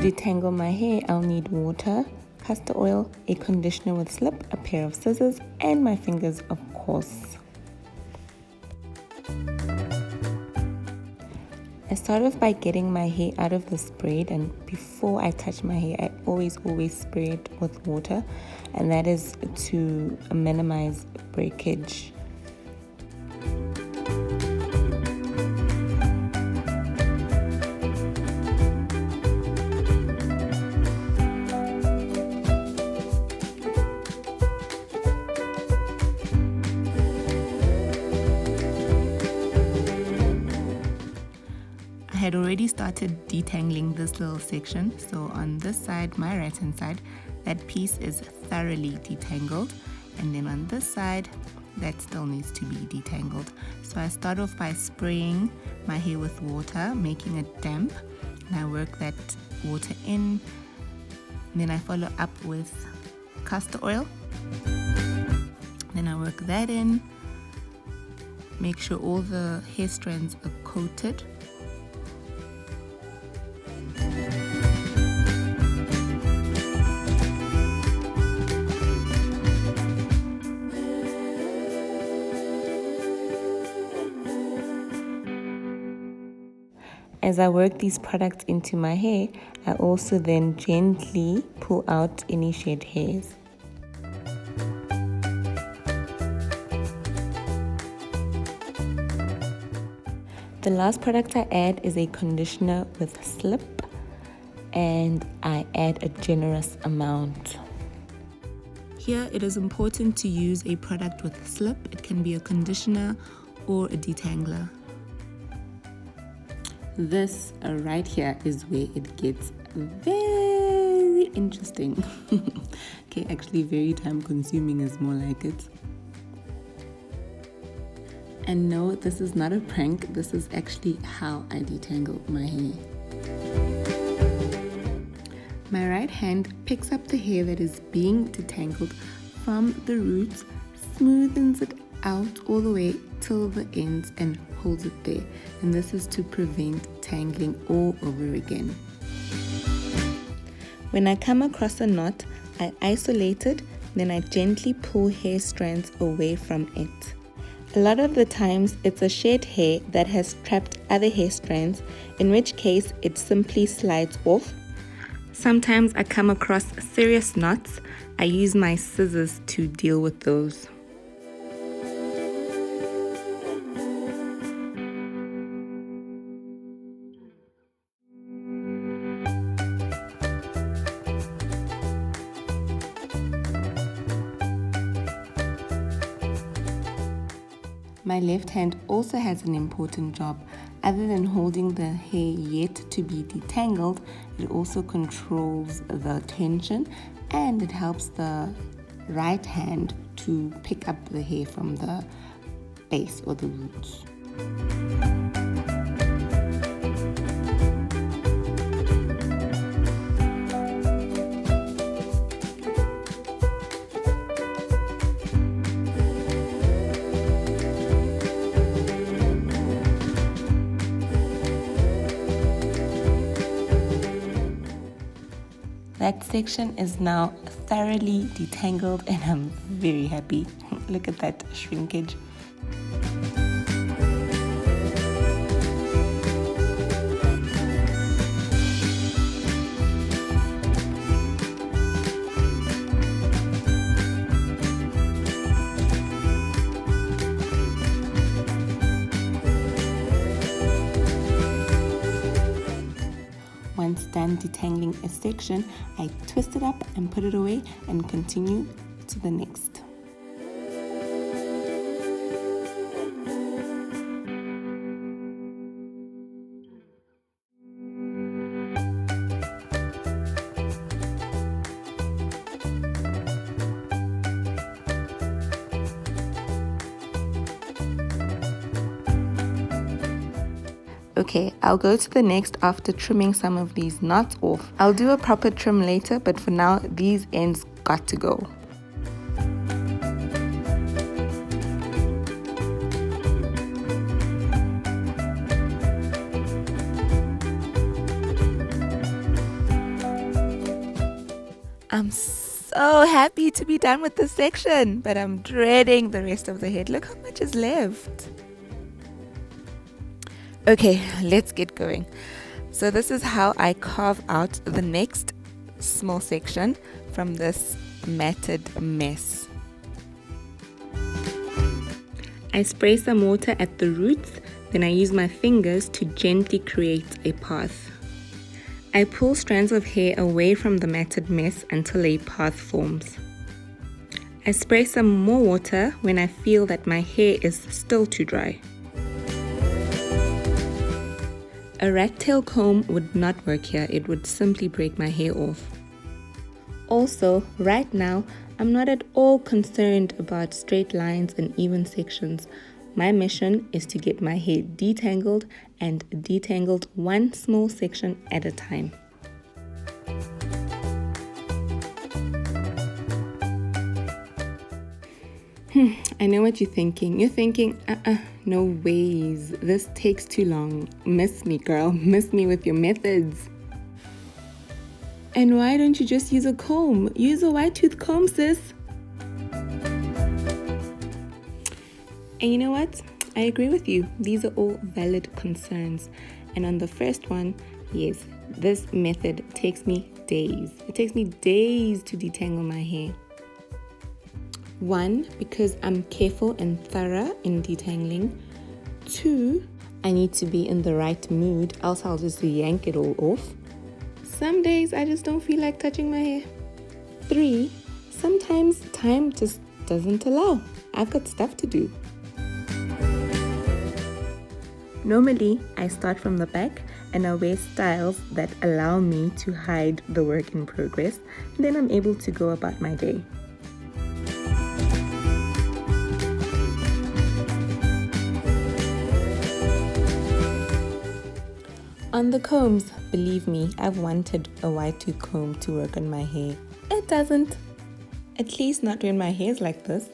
detangle my hair, I'll need water, castor oil, a conditioner with slip, a pair of scissors, and my fingers, of course. I start off by getting my hair out of the braid, and before I touch my hair, I always spray it with water, and that is to minimize breakage. I had already started detangling this little section, so on this side, my right hand side, that piece is thoroughly detangled, and then on this side that still needs to be detangled. So I start off by spraying my hair with water, making it damp, and I work that water in. Then I follow up with castor oil, then I work that in, make sure all the hair strands are coated. As I work these products into my hair, I also then gently pull out any shed hairs. The last product I add is a conditioner with slip, and I add a generous amount. Here it is important to use a product with slip. It can be a conditioner or a detangler. This right here is where it gets very interesting. Okay, actually very time consuming is more like it. And no, this is not a prank. This is actually how I detangle my hair. My right hand picks up the hair that is being detangled from the roots, smoothens it out all the way till the ends and holds it there, and this is to prevent tangling all over again. When I come across a knot, I isolate it, then I gently pull hair strands away from it. A lot of the times it's a shed hair that has trapped other hair strands, in which case it simply slides off. Sometimes I come across serious knots. I use my scissors to deal with those. My left hand also has an important job. Other than holding the hair yet to be detangled, it also controls the tension, and it helps the right hand to pick up the hair from the base or the roots. That section is now thoroughly detangled, and I'm very happy. Look at that shrinkage. Once done detangling a section, I twist it up and put it away and continue to the next. Okay, I'll go to the next after trimming some of these knots off. I'll do a proper trim later, but for now, these ends got to go. I'm so happy to be done with this section, but I'm dreading the rest of the head. Look how much is left. Okay, let's get going. So this is how I carve out the next small section from this matted mess. I spray some water at the roots, then I use my fingers to gently create a path. I pull strands of hair away from the matted mess until a path forms. I spray some more water when I feel that my hair is still too dry. A rat tail comb would not work here, it would simply break my hair off. Also, right now, I'm not at all concerned about straight lines and even sections. My mission is to get my hair detangled and detangled one small section at a time. I know what you're thinking. You're thinking, no ways. This takes too long. Miss me, girl. Miss me with your methods. And why don't you just use a comb? Use a white tooth comb, sis. And you know what? I agree with you. These are all valid concerns. And on the first one, yes, this method takes me days. It takes me days to detangle my hair. 1, because I'm careful and thorough in detangling. 2, I need to be in the right mood, else I'll just yank it all off. Some days I just don't feel like touching my hair. 3, sometimes time just doesn't allow. I've got stuff to do. Normally, I start from the back and I wear styles that allow me to hide the work in progress. Then I'm able to go about my day. On the combs, believe me, I've wanted a white tooth comb to work on my hair. It doesn't. At least not when my hair's like this.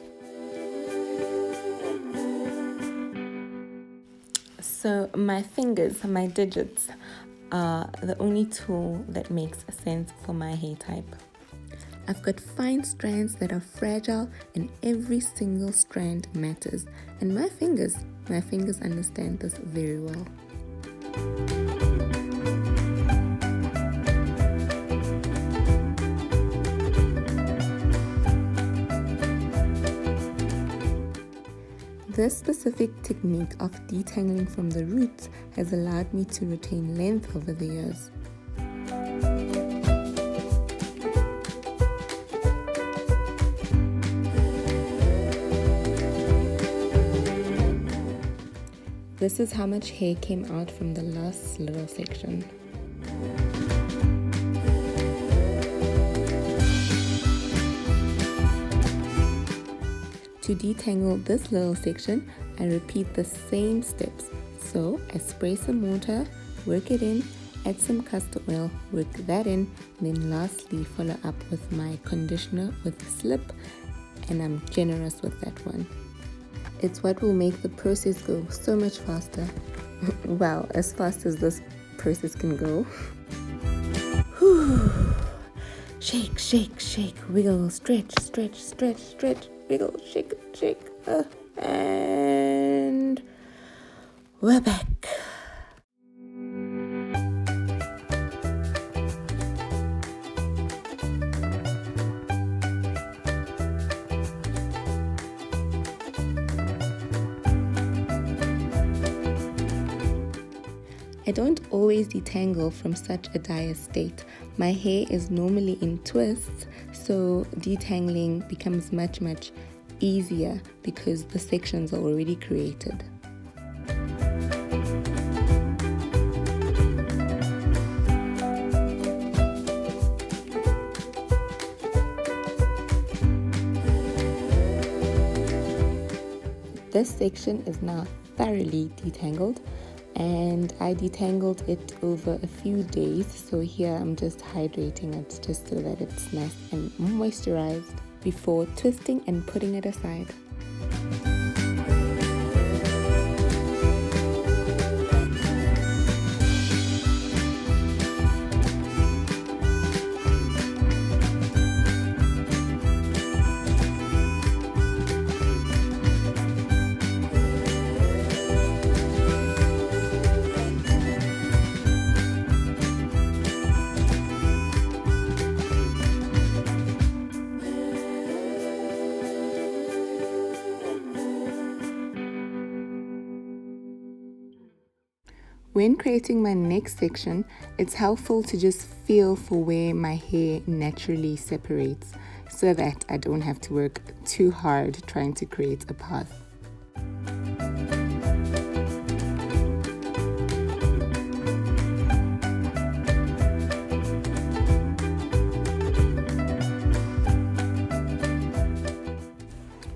So my fingers, my digits, are the only tool that makes sense for my hair type. I've got fine strands that are fragile and every single strand matters. And my fingers understand this very well. This specific technique of detangling from the roots has allowed me to retain length over the years. This is how much hair came out from the last little section. To detangle this little section, I repeat the same steps. So I spray some water, work it in, add some castor oil, work that in, and then lastly follow up with my conditioner with slip, and I'm generous with that one. It's what will make the process go so much faster. Well, as fast as this process can go. Shake, shake, shake, wiggle, stretch, stretch, stretch, stretch, wiggle, shake, shake, and we're back. I don't always detangle from such a dire state. My hair is normally in twists, so detangling becomes much easier because the sections are already created. This section is now thoroughly detangled, and I detangled it over a few days, so here I'm just hydrating it just so that it's nice and moisturized before twisting and putting it aside. When creating my next section, it's helpful to just feel for where my hair naturally separates so that I don't have to work too hard trying to create a path.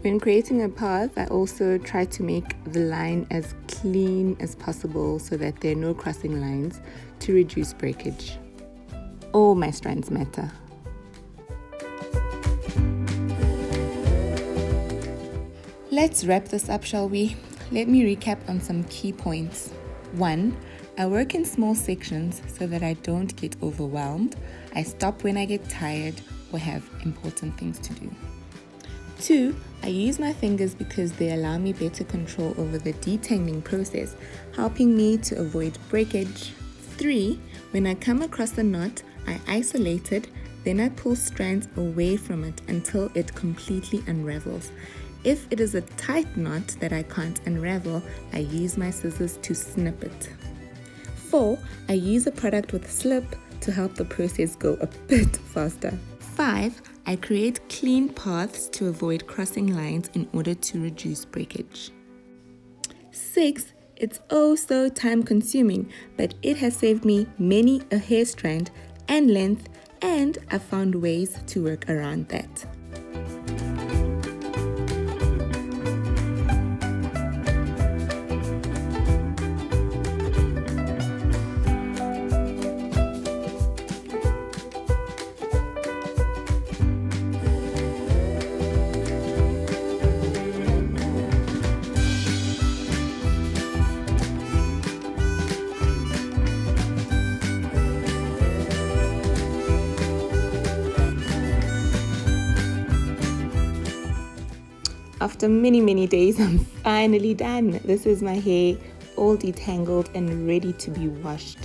When creating a path, I also try to make the line as clean as possible so that there are no crossing lines to reduce breakage. All my strands matter. Let's wrap this up, shall we? Let me recap on some key points. 1. I work in small sections so that I don't get overwhelmed. I stop when I get tired or have important things to do. 2. I use my fingers because they allow me better control over the detangling process, helping me to avoid breakage. 3. When I come across a knot, I isolate it, then I pull strands away from it until it completely unravels. If it is a tight knot that I can't unravel, I use my scissors to snip it. 4. I use a product with slip to help the process go a bit faster. 5. I create clean paths to avoid crossing lines in order to reduce breakage. 6. It's oh so time consuming, but it has saved me many a hair strand and length, and I found ways to work around that. After many days, I'm finally done. This is my hair all detangled and ready to be washed.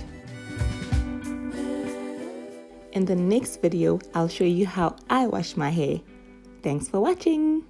In the next video, I'll show you how I wash my hair. Thanks for watching.